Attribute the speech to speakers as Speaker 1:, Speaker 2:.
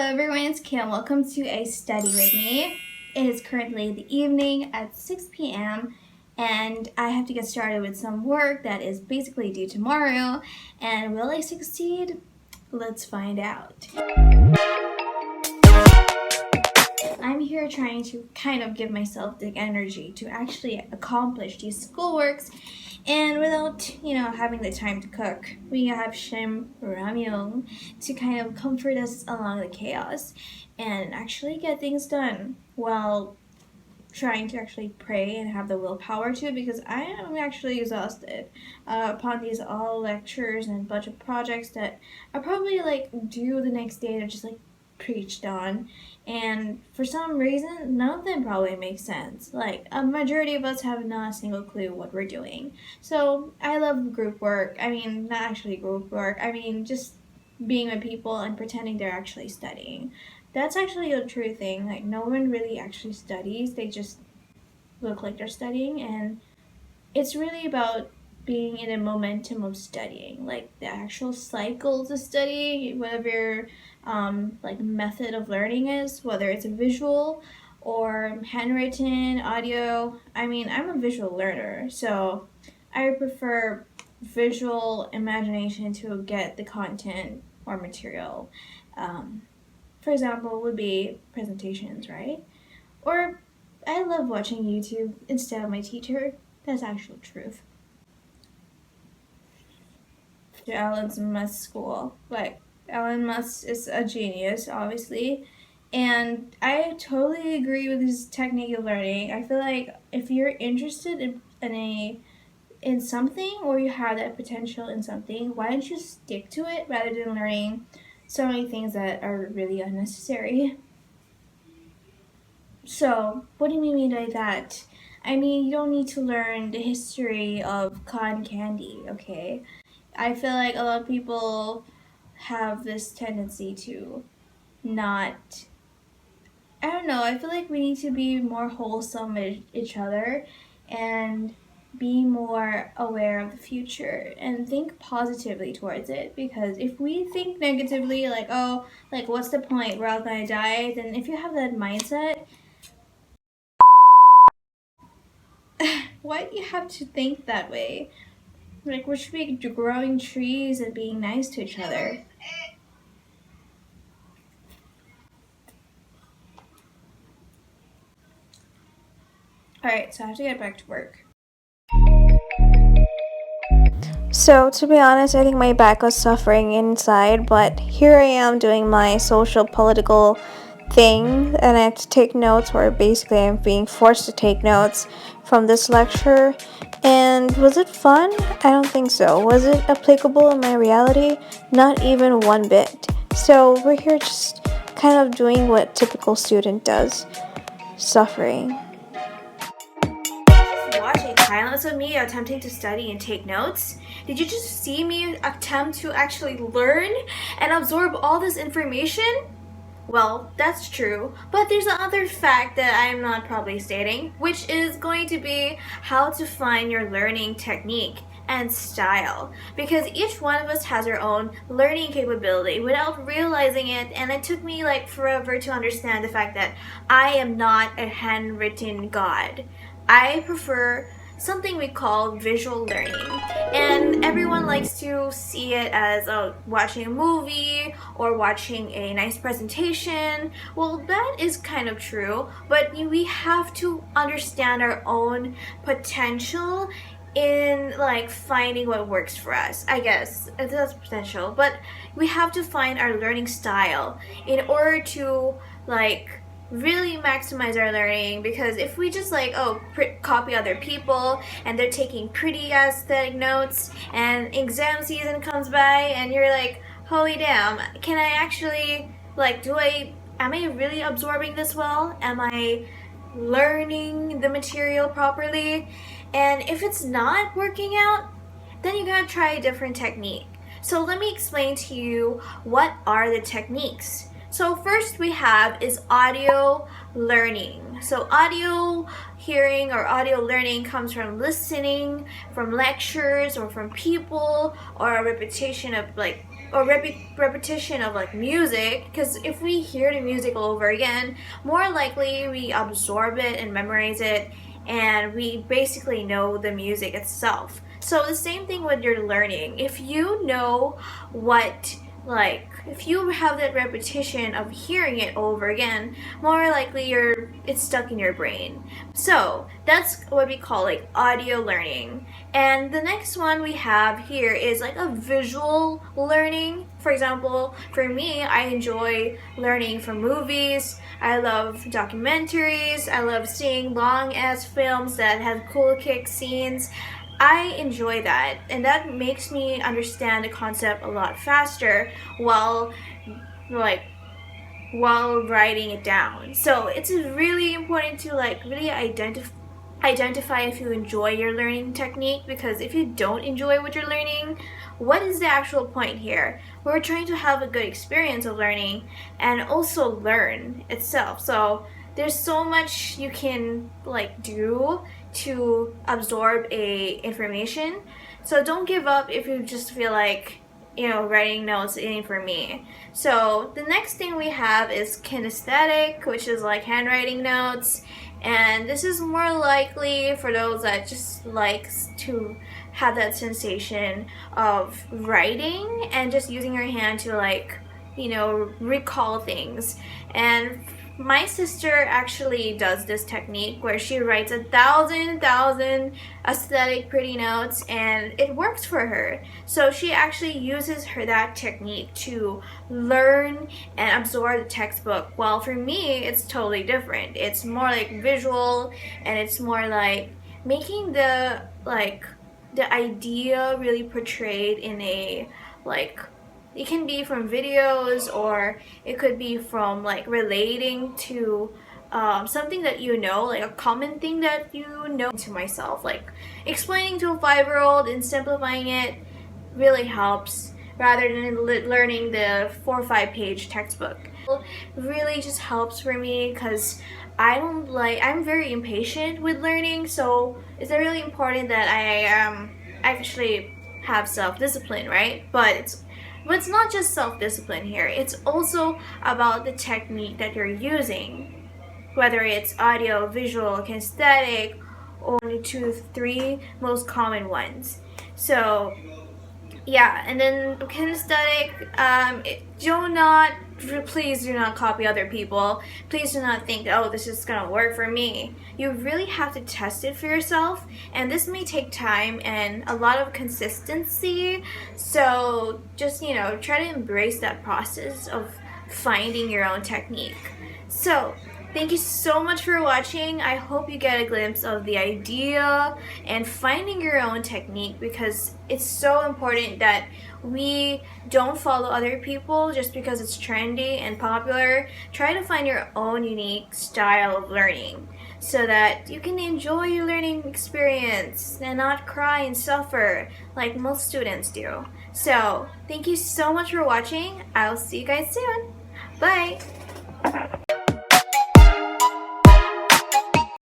Speaker 1: everyone, it's Kim. Welcome to a study with me. It is currently the evening at 6 p.m. and I have to get started with some work that is basically due tomorrow. And will I succeed? Let's find out. I'm here trying to kind of give myself the energy to actually accomplish these schoolworks, and without, having the time to cook. We have Shim Ramyong to kind of comfort us along the chaos and actually get things done while trying to actually pray and have the willpower to, because I am actually exhausted upon these all lectures and bunch of projects that I probably due the next day to just preached on, and for some reason none of them probably make sense. A majority of us have not a single clue what we're doing. So I love group work. Not actually group work, just being with people and pretending they're actually studying. That's actually a true thing. No one really actually studies, they just look like they're studying, and it's really about being in a momentum of studying, the actual cycle to study, whatever method of learning is, whether it's a visual or handwritten, audio. I'm a visual learner, so I prefer visual imagination to get the content or material. For example, would be presentations, right? Or I love watching YouTube instead of my teacher. That's actual truth. Elon Musk's school. Elon Musk is a genius, obviously, and I totally agree with his technique of learning. I feel like if you're interested in something, or you have that potential in something, why don't you stick to it rather than learning so many things that are really unnecessary? So, what do you mean by that? You don't need to learn the history of cotton candy, okay? I feel like a lot of people have this tendency to not, I don't know, I feel like we need to be more wholesome with each other and be more aware of the future and think positively towards it, because if we think negatively, what's the point, we're all gonna die, then if you have that mindset, why do you have to think that way? We should be growing trees and being nice to each other. Alright, so I have to get back to work.
Speaker 2: So, to be honest, I think my back was suffering inside, but here I am doing my social political thing, and I have to take notes, or basically I'm being forced to take notes from this lecture. And was it fun? I don't think so. Was it applicable in my reality? Not even one bit. So we're here just kind of doing what a typical student does, suffering.
Speaker 1: Watching silence of me attempting to study and take notes? Did you just see me attempt to actually learn and absorb all this information? Well, that's true, but there's another fact that I am not probably stating, which is going to be how to find your learning technique and style, because each one of us has our own learning capability without realizing it, and it took me forever to understand the fact that I am not a handwritten god. I prefer something we call visual learning, and everyone likes to see it as watching a movie or watching a nice presentation. Well, that is kind of true, but we have to understand our own potential in finding what works for us. I guess that's potential, but we have to find our learning style in order to really maximize our learning, because if we just copy other people and they're taking pretty aesthetic notes and exam season comes by and you're holy damn, can I actually am I really absorbing this well? Am I learning the material properly? And if it's not working out, then you gotta try a different technique. So let me explain to you what are the techniques. So first we have is audio learning. So audio hearing or audio learning comes from listening, from lectures, or from people, or a repetition of or repetition of like music, because if we hear the music all over again, more likely we absorb it and memorize it, and we basically know the music itself. So the same thing with your learning. If you know what, like, if you have that repetition of hearing it over again, more likely it's stuck in your brain. So that's what we call like audio learning. And the next one we have here is like a visual learning. For example, for me, I enjoy learning from movies. I love documentaries. I love seeing long ass films that have cool kick scenes. I enjoy that, and that makes me understand the concept a lot faster while like while writing it down. So it's really important to like really identify if you enjoy your learning technique, because if you don't enjoy what you're learning, what is the actual point here? We're trying to have a good experience of learning and also learn itself. So there's so much you can like do to absorb a information. So don't give up if you just feel like, writing notes ain't for me. So the next thing we have is kinesthetic, which is like handwriting notes. And this is more likely for those that just likes to have that sensation of writing and just using your hand to like, recall things. And my sister actually does this technique where she writes 1,000 aesthetic pretty notes, and it works for her. So she actually uses that technique to learn and absorb the textbook. While for me, it's totally different. It's more like visual, and it's more like making the idea really portrayed in a like. It can be from videos, or it could be from like relating to something that like a common thing that to myself. Like explaining to a 5-year-old and simplifying it really helps, rather than learning the 4 or 5 page textbook. It really just helps for me because I'm very impatient with learning, so it's really important that I actually have self-discipline, right? But it's not just self-discipline here. It's also about the technique that you're using, whether it's audio, visual, kinesthetic, or the 2 3 most common ones. So yeah, and then kinesthetic, please do not copy other people. Please do not think, oh, this is gonna work for me. You really have to test it for yourself, and this may take time and a lot of consistency. So just, try to embrace that process of finding your own technique. So thank you so much for watching. I hope you get a glimpse of the idea and finding your own technique, because it's so important that we don't follow other people just because it's trendy and popular. Try to find your own unique style of learning so that you can enjoy your learning experience and not cry and suffer like most students do. So thank you so much for watching. I'll see you guys soon. Bye!